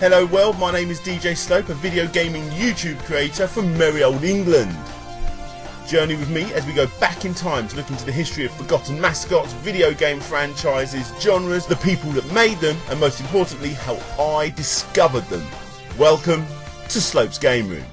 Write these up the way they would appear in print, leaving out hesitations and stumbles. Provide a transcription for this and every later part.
Hello world, my name is DJ Slope, a video gaming YouTube creator from merry old England. Journey with me as we go back in time to look into the history of forgotten mascots, video game franchises, genres, the people that made them, and most importantly, how I discovered them. Welcome to Slope's Game Room.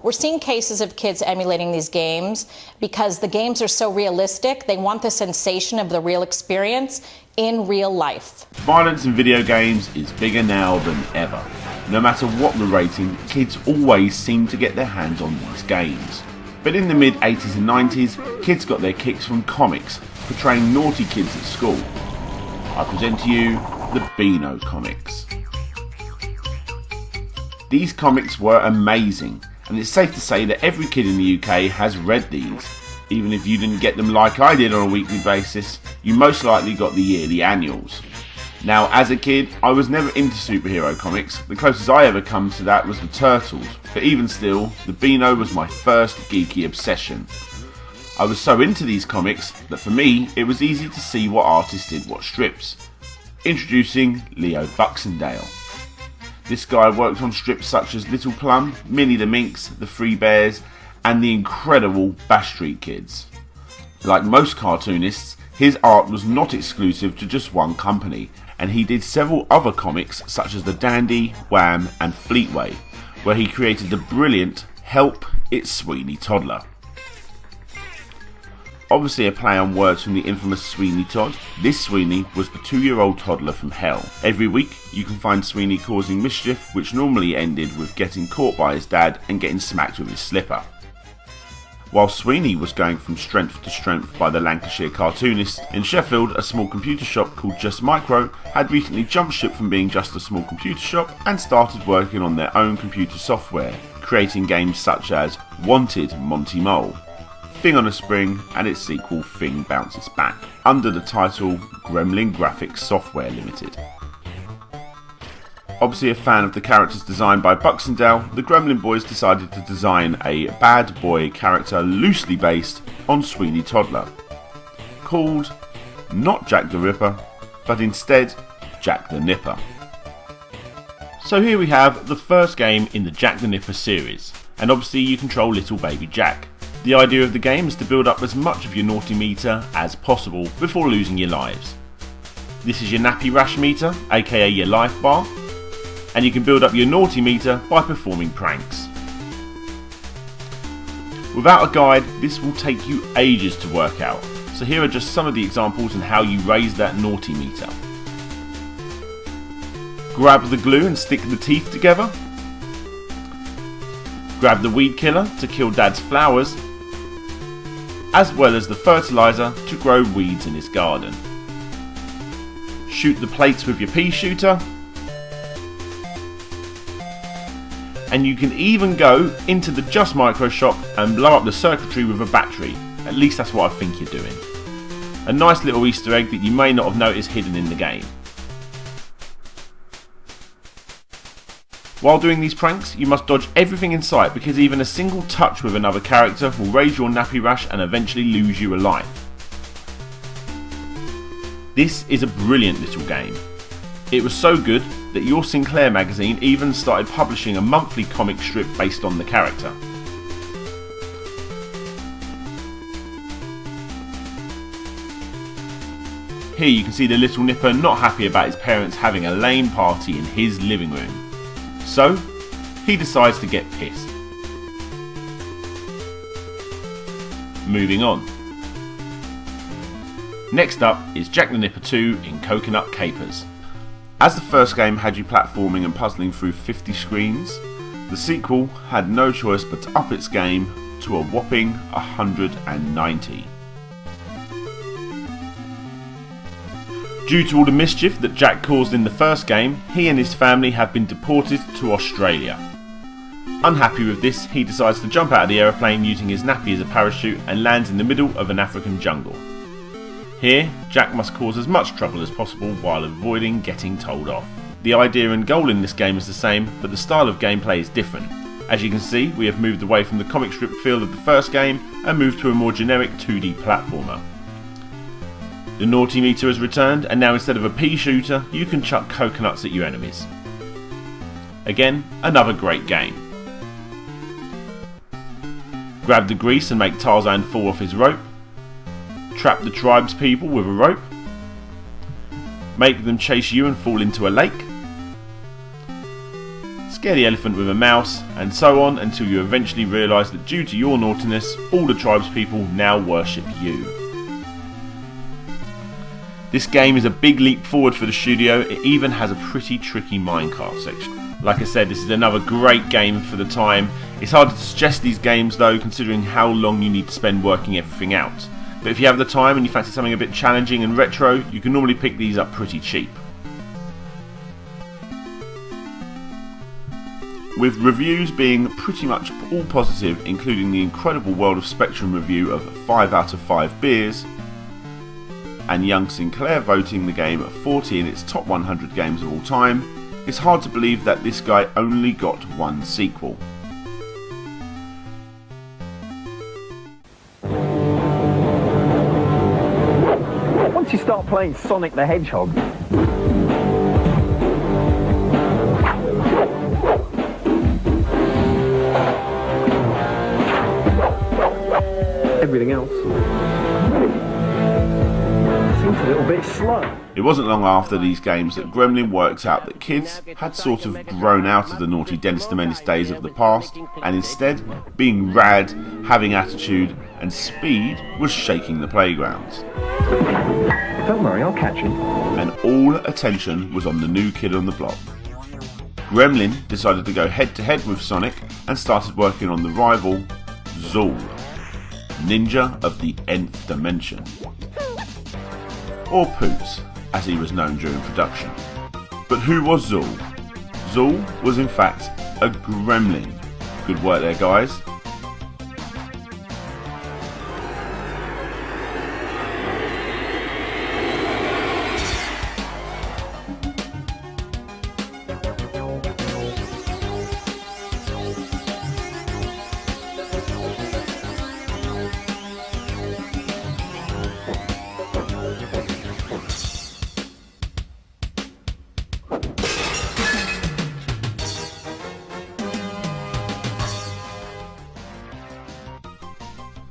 We're seeing cases of kids emulating these games because the games are so realistic. They want the sensation of the real experience in real life. Violence in video games is bigger now than ever. No matter what the rating, kids always seem to get their hands on these games. But in the mid-80s and 90s, kids got their kicks from comics, portraying naughty kids at school. I present to you the Beano comics. These comics were amazing. And it's safe to say that every kid in the UK has read these. Even if you didn't get them like I did on a weekly basis, you most likely got the yearly annuals. Now, as a kid, I was never into superhero comics. The closest I ever come to that was the Turtles. But even still, the Beano was my first geeky obsession. I was so into these comics that for me, it was easy to see what artists did what strips. Introducing Leo Buxendale. This guy worked on strips such as Little Plum, Minnie the Minx, The Three Bears, and the incredible Bash Street Kids. Like most cartoonists, his art was not exclusive to just one company, and he did several other comics such as The Dandy, Wham, and Fleetway, where he created the brilliant Help, It's Sweeney Toddler. Obviously a play on words from the infamous Sweeney Todd, this Sweeney was the 2-year-old toddler from hell. Every week you can find Sweeney causing mischief, which normally ended with getting caught by his dad and getting smacked with his slipper. While Sweeney was going from strength to strength by the Lancashire cartoonists, in Sheffield a small computer shop called Just Micro had recently jumped ship from being just a small computer shop and started working on their own computer software, creating games such as Wanted Monty Mole, Thing on a Spring, and its sequel Thing Bounces Back, under the title Gremlin Graphics Software Limited. Obviously a fan of the characters designed by Buxendale, the Gremlin boys decided to design a bad boy character loosely based on Sweeney Toddler, called not Jack the Ripper, but instead Jack the Nipper. So here we have the first game in the Jack the Nipper series, and obviously you control little baby Jack. The idea of the game is to build up as much of your naughty meter as possible before losing your lives. This is your nappy rash meter, aka your life bar, and you can build up your naughty meter by performing pranks. Without a guide, this will take you ages to work out, so here are just some of the examples on how you raise that naughty meter. Grab the glue and stick the teeth together. Grab the weed killer to kill Dad's flowers, as well as the fertiliser to grow weeds in his garden. Shoot the plates with your pea shooter, and you can even go into the Just Micro shop and blow up the circuitry with a battery. At least that's what I think you're doing. A nice little Easter egg that you may not have noticed hidden in the game. While doing these pranks, you must dodge everything in sight because even a single touch with another character will raise your nappy rash and eventually lose you a life. This is a brilliant little game. It was so good that Your Sinclair magazine even started publishing a monthly comic strip based on the character. Here you can see the little Nipper not happy about his parents having a lame party in his living room. So, he decides to get pissed. Moving on. Next up is Jack the Nipper 2 in Coconut Capers. As the first game had you platforming and puzzling through 50 screens, the sequel had no choice but to up its game to a whopping 190. Due to all the mischief that Jack caused in the first game, he and his family have been deported to Australia. Unhappy with this, he decides to jump out of the aeroplane using his nappy as a parachute and lands in the middle of an African jungle. Here, Jack must cause as much trouble as possible while avoiding getting told off. The idea and goal in this game is the same, but the style of gameplay is different. As you can see, we have moved away from the comic strip feel of the first game and moved to a more generic 2D platformer. The naughty meter has returned, and now instead of a pea shooter, you can chuck coconuts at your enemies. Again, another great game. Grab the grease and make Tarzan fall off his rope. Trap the tribespeople with a rope. Make them chase you and fall into a lake. Scare the elephant with a mouse, and so on until you eventually realise that due to your naughtiness, all the tribespeople now worship you. This game is a big leap forward for the studio. It even has a pretty tricky minecart section. Like I said, this is another great game for the time. It's hard to suggest these games though, considering how long you need to spend working everything out. But if you have the time and you fancy something a bit challenging and retro, you can normally pick these up pretty cheap. With reviews being pretty much all positive, including the incredible World of Spectrum review of 5 out of 5 beers, and Young Sinclair voting the game at 40 in its top 100 games of all time, it's hard to believe that this guy only got one sequel. Once you start playing Sonic the Hedgehog, everything else seems a little bit slow. It wasn't long after these games that Gremlin worked out that kids had sort of grown out of the naughty Dennis the Menace days of the past, and instead, being rad, having attitude, and speed was shaking the playgrounds. Don't worry, I'll catch him. And all attention was on the new kid on the block. Gremlin decided to go head to head with Sonic and started working on the rival, Zool, Ninja of the Nth Dimension. Or Poots, as he was known during production. But who was Zool? Zool was in fact a gremlin. Good work there, guys.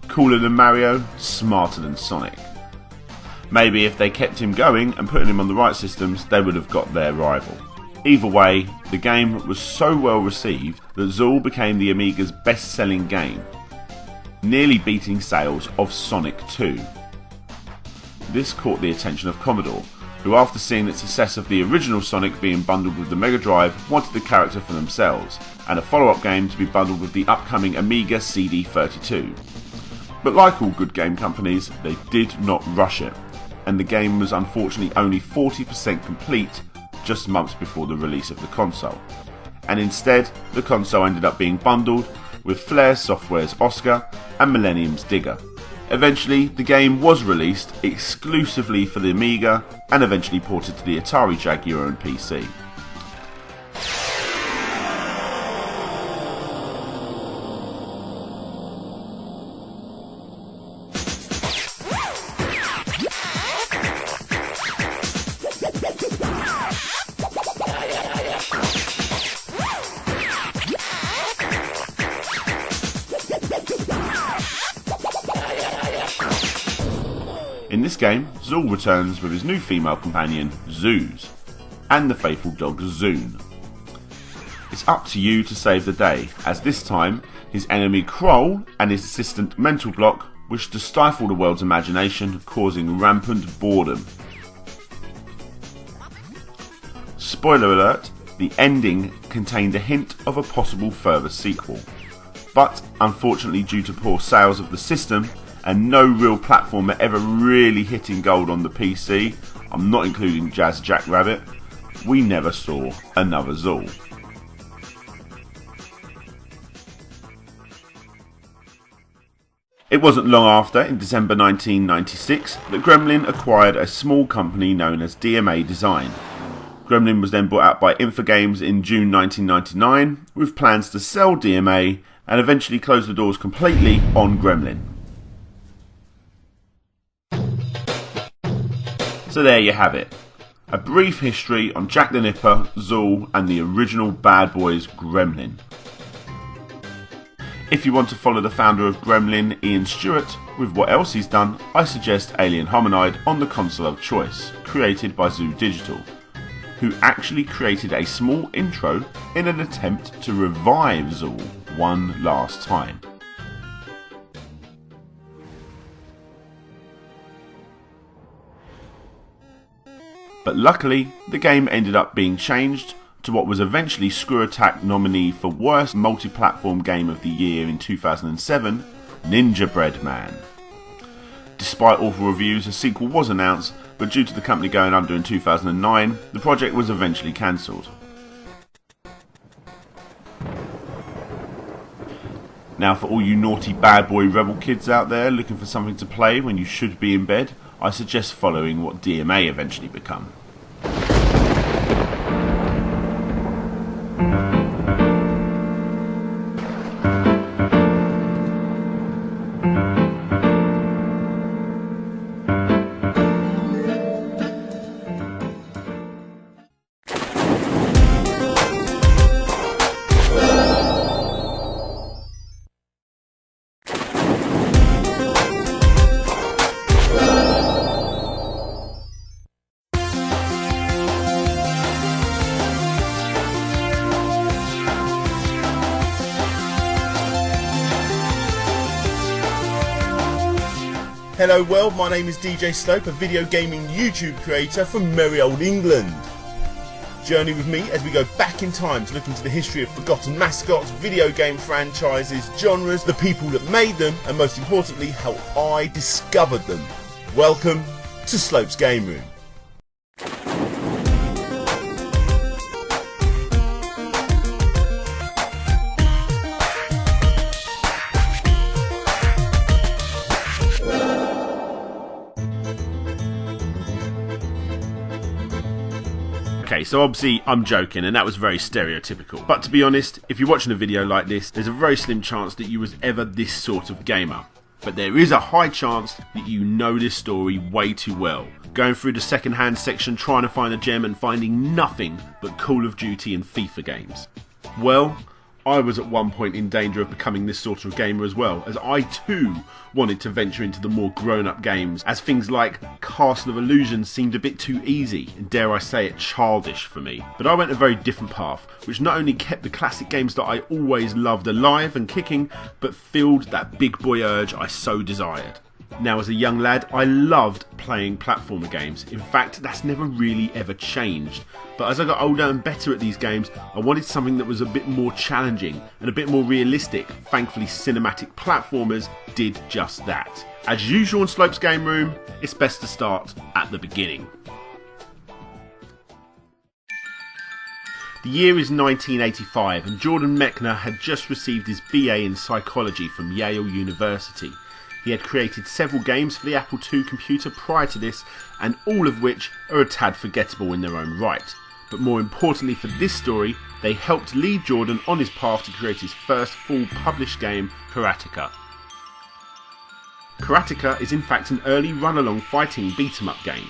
Cooler than Mario, smarter than Sonic. Maybe if they kept him going and putting him on the right systems, they would have got their rival. Either way, the game was so well received that Zool became the Amiga's best-selling game, nearly beating sales of Sonic 2. This caught the attention of Commodore, who after seeing the success of the original Sonic being bundled with the Mega Drive, wanted the character for themselves, and a follow-up game to be bundled with the upcoming Amiga CD32. But like all good game companies, they did not rush it, and the game was unfortunately only 40% complete just months before the release of the console. And instead, the console ended up being bundled with Flare Software's Oscar and Millennium's Digger. Eventually, the game was released exclusively for the Amiga and eventually ported to the Atari Jaguar and PC. In this game, Zool returns with his new female companion, Zoos, and the faithful dog Zoon. It's up to you to save the day, as this time, his enemy Kroll and his assistant Mental Block wish to stifle the world's imagination, causing rampant boredom. Spoiler alert, the ending contained a hint of a possible further sequel, but unfortunately due to poor sales of the system, and no real platformer ever really hitting gold on the PC, I'm not including Jazz Jackrabbit, we never saw another Zool. It wasn't long after, in December 1996, that Gremlin acquired a small company known as DMA Design. Gremlin was then bought out by Infogames in June 1999, with plans to sell DMA and eventually close the doors completely on Gremlin. So there you have it. A brief history on Jack the Nipper, Zool and the original Bad Boys Gremlin. If you want to follow the founder of Gremlin, Ian Stewart, with what else he's done, I suggest Alien Hominide on the console of choice, created by Zoo Digital, who actually created a small intro in an attempt to revive Zool one last time. But luckily, the game ended up being changed to what was eventually Screw Attack nominee for Worst Multi-Platform Game of the Year in 2007, Ninja Bread Man. Despite awful reviews, a sequel was announced, but due to the company going under in 2009, the project was eventually cancelled. Now, for all you naughty bad boy rebel kids out there looking for something to play when you should be in bed, I suggest following what DMA eventually become. Hello world, my name is DJ Slope, a video gaming YouTube creator from merry old England. Journey with me as we go back in time to look into the history of forgotten mascots, video game franchises, genres, the people that made them, and most importantly, how I discovered them. Welcome to Slope's Game Room. Okay, so obviously I'm joking and that was very stereotypical. But to be honest, if you're watching a video like this, there's a very slim chance that you was ever this sort of gamer. But there is a high chance that you know this story way too well. Going through the second-hand section trying to find a gem and finding nothing but Call of Duty and FIFA games. Well, I was at one point in danger of becoming this sort of gamer as well, as I too wanted to venture into the more grown-up games, as things like Castle of Illusion seemed a bit too easy, and dare I say it, childish for me. But I went a very different path, which not only kept the classic games that I always loved alive and kicking, but filled that big boy urge I so desired. Now, as a young lad, I loved playing platformer games. In fact, that's never really ever changed. But as I got older and better at these games, I wanted something that was a bit more challenging and a bit more realistic. Thankfully, cinematic platformers did just that. As usual in Slope's Game Room, it's best to start at the beginning. The year is 1985 and Jordan Mechner had just received his BA in psychology from Yale University. He had created several games for the Apple II computer prior to this, and all of which are a tad forgettable in their own right. But more importantly for this story, they helped lead Jordan on his path to create his first full published game, Karateka. Karateka is in fact an early run-along fighting beat-em-up game.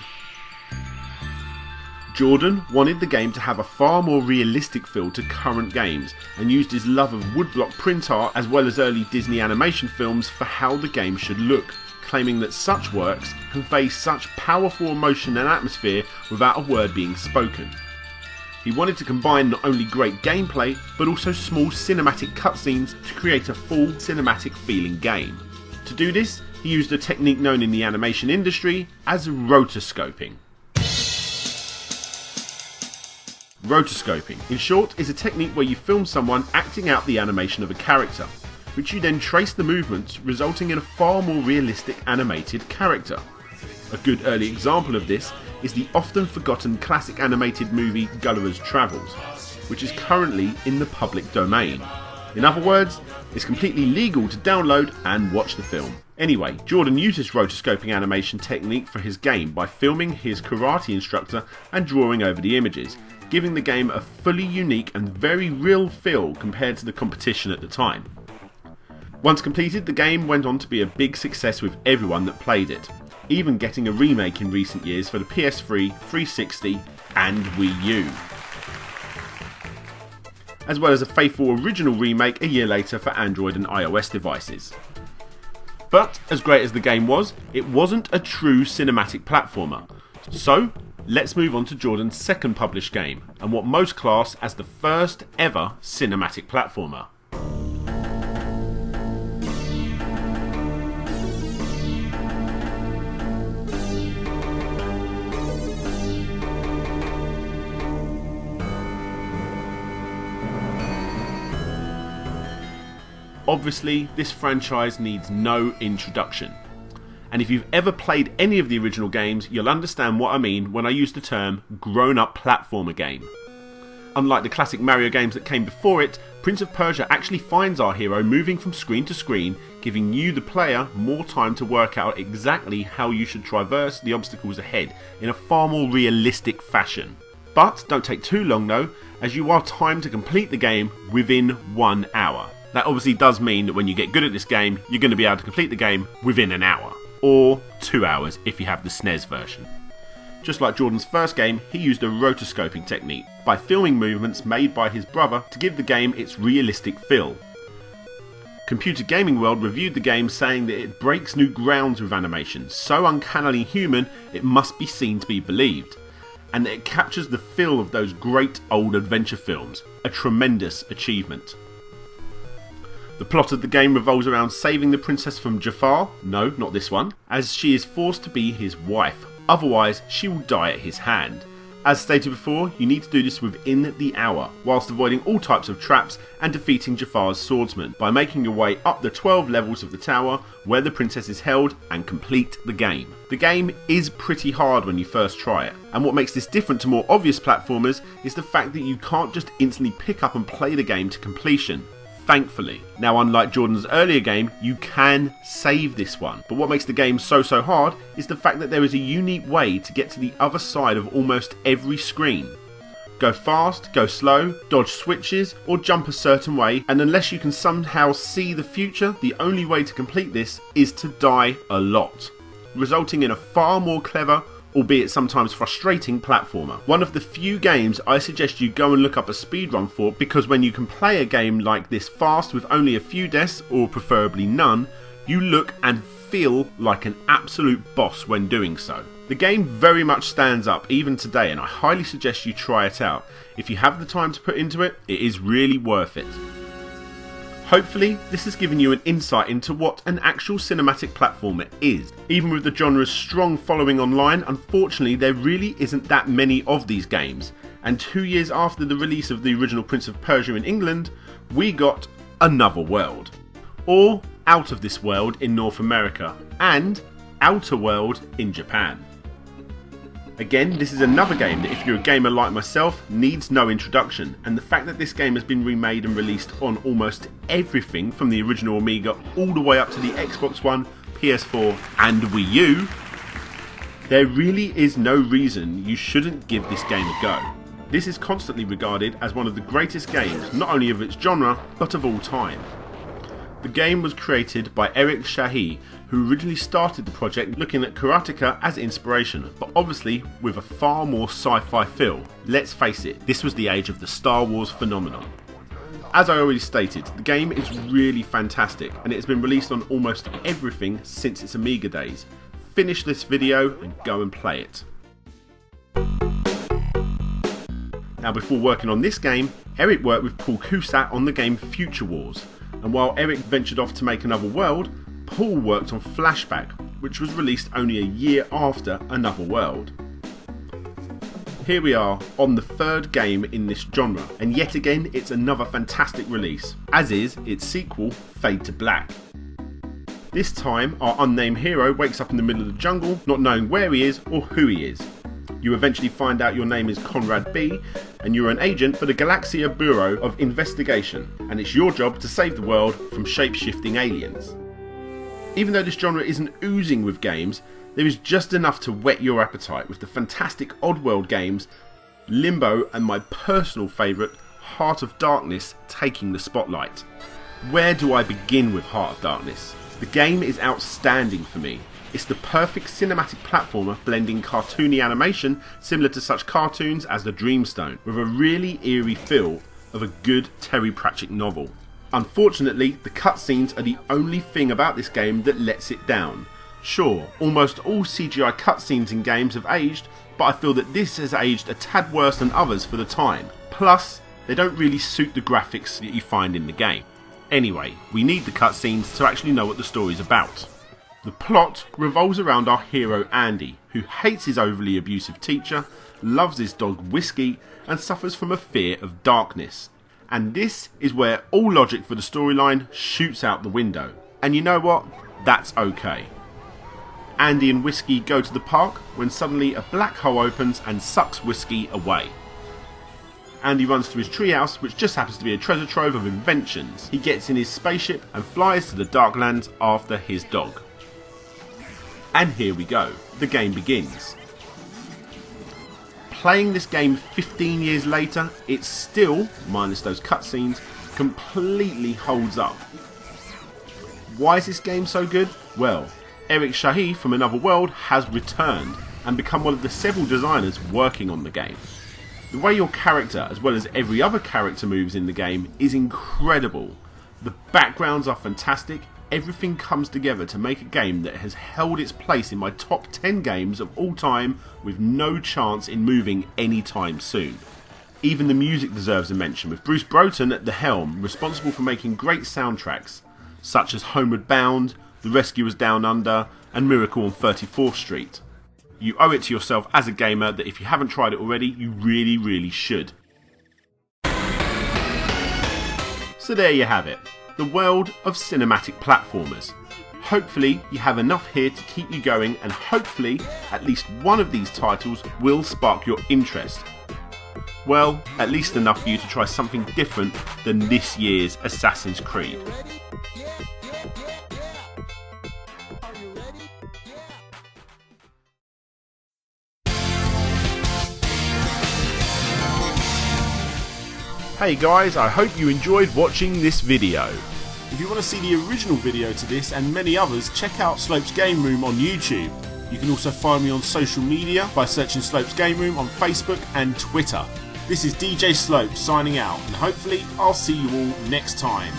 Jordan wanted the game to have a far more realistic feel to current games and used his love of woodblock print art as well as early Disney animation films for how the game should look, claiming that such works convey such powerful emotion and atmosphere without a word being spoken. He wanted to combine not only great gameplay but also small cinematic cutscenes to create a full cinematic feeling game. To do this, he used a technique known in the animation industry as rotoscoping. Rotoscoping, in short, is a technique where you film someone acting out the animation of a character, which you then trace the movements, resulting in a far more realistic animated character. A good early example of this is the often forgotten classic animated movie Gulliver's Travels, which is currently in the public domain. In other words, it's completely legal to download and watch the film. Anyway, Jordan used his rotoscoping animation technique for his game by filming his karate instructor and drawing over the images, giving the game a fully unique and very real feel compared to the competition at the time. Once completed, the game went on to be a big success with everyone that played it, even getting a remake in recent years for the PS3, 360 and Wii U, as well as a faithful original remake a year later for Android and iOS devices. But as great as the game was, it wasn't a true cinematic platformer. So let's move on to Jordan's second published game, and what most class as the first ever cinematic platformer. Obviously, this franchise needs no introduction, and if you've ever played any of the original games, you'll understand what I mean when I use the term grown-up platformer game. Unlike the classic Mario games that came before it, Prince of Persia actually finds our hero moving from screen to screen, giving you the player more time to work out exactly how you should traverse the obstacles ahead in a far more realistic fashion. But don't take too long though, as you are timed to complete the game within 1 hour. That obviously does mean that when you get good at this game, you're going to be able to complete the game within an hour, or 2 hours if you have the SNES version. Just like Jordan's first game, he used a rotoscoping technique by filming movements made by his brother to give the game its realistic feel. Computer Gaming World reviewed the game saying that it breaks new grounds with animation, so uncannily human it must be seen to be believed, and that it captures the feel of those great old adventure films, a tremendous achievement. The plot of the game revolves around saving the princess from Jafar, no, not this one, as she is forced to be his wife, otherwise she will die at his hand. As stated before, you need to do this within the hour, whilst avoiding all types of traps and defeating Jafar's swordsman by making your way up the 12 levels of the tower where the princess is held and complete the game. The game is pretty hard when you first try it, and what makes this different to more obvious platformers is the fact that you can't just instantly pick up and play the game to completion. Thankfully. Now, unlike Jordan's earlier game, you can save this one, but what makes the game so hard is the fact that there is a unique way to get to the other side of almost every screen. Go fast, go slow, dodge switches, or jump a certain way, and unless you can somehow see the future, the only way to complete this is to die a lot, resulting in a far more clever, albeit sometimes frustrating, platformer. One of the few games I suggest you go and look up a speedrun for, because when you can play a game like this fast with only a few deaths, or preferably none, you look and feel like an absolute boss when doing so. The game very much stands up even today, and I highly suggest you try it out. If you have the time to put into it, it is really worth it. Hopefully, this has given you an insight into what an actual cinematic platformer is. Even with the genre's strong following online, unfortunately there really isn't that many of these games, and 2 years after the release of the original Prince of Persia in England, we got Another World. Or Out of This World in North America, and Outer World in Japan. Again, this is another game that, if you're a gamer like myself, needs no introduction, and the fact that this game has been remade and released on almost everything from the original Amiga all the way up to the Xbox One, PS4 and Wii U, there really is no reason you shouldn't give this game a go. This is constantly regarded as one of the greatest games, not only of its genre, but of all time. The game was created by Eric Shahi, who originally started the project looking at karateka as inspiration, but obviously with a far more sci-fi feel. Let's face it, this was the age of the Star Wars phenomenon. As I already stated, the game is really fantastic, and it has been released on almost everything since its Amiga days. Finish this video and go and play it. Now, before working on this game, Eric worked with Paul Cusack on the game Future Wars, and while Eric ventured off to make Another World, Paul worked on Flashback, which was released only a year after Another World. Here we are on the third game in this genre, and yet again it's another fantastic release, as is its sequel, Fade to Black. This time our unnamed hero wakes up in the middle of the jungle, not knowing where he is or who he is. You eventually find out your name is Conrad B, and you're an agent for the Galaxia Bureau of Investigation, and it's your job to save the world from shape-shifting aliens. Even though this genre isn't oozing with games, there is just enough to whet your appetite with the fantastic Oddworld games, Limbo and my personal favourite, Heart of Darkness, taking the spotlight. Where do I begin with Heart of Darkness? The game is outstanding for me. It's the perfect cinematic platformer blending cartoony animation similar to such cartoons as The Dreamstone, with a really eerie feel of a good Terry Pratchett novel. Unfortunately, the cutscenes are the only thing about this game that lets it down. Sure, almost all CGI cutscenes in games have aged, but I feel that this has aged a tad worse than others for the time. Plus, they don't really suit the graphics that you find in the game. Anyway, we need the cutscenes to actually know what the story's about. The plot revolves around our hero Andy, who hates his overly abusive teacher, loves his dog Whiskey, and suffers from a fear of darkness. And this is where all logic for the storyline shoots out the window. And you know what? That's okay. Andy and Whiskey go to the park when suddenly a black hole opens and sucks Whiskey away. Andy runs to his treehouse, which just happens to be a treasure trove of inventions. He gets in his spaceship and flies to the Darklands after his dog. And here we go, the game begins. Playing this game 15 years later, it still, minus those cutscenes, completely holds up. Why is this game so good? Well, Eric Shahi from Another World has returned and become one of the several designers working on the game. The way your character, as well as every other character, moves in the game is incredible. The backgrounds are fantastic. Everything comes together to make a game that has held its place in my top 10 games of all time with no chance in moving anytime soon. Even the music deserves a mention, with Bruce Broughton at the helm, responsible for making great soundtracks such as Homeward Bound, The Rescuers Down Under and Miracle on 34th Street. You owe it to yourself as a gamer that if you haven't tried it already, you really should. So there you have it. The world of cinematic platformers. Hopefully you have enough here to keep you going, and hopefully at least one of these titles will spark your interest. Well, at least enough for you to try something different than this year's Assassin's Creed. Hey guys, I hope you enjoyed watching this video. If you want to see the original video to this and many others, check out Slope's Game Room on YouTube. You can also find me on social media by searching Slope's Game Room on Facebook and Twitter. This is DJ Slope signing out, and hopefully I'll see you all next time.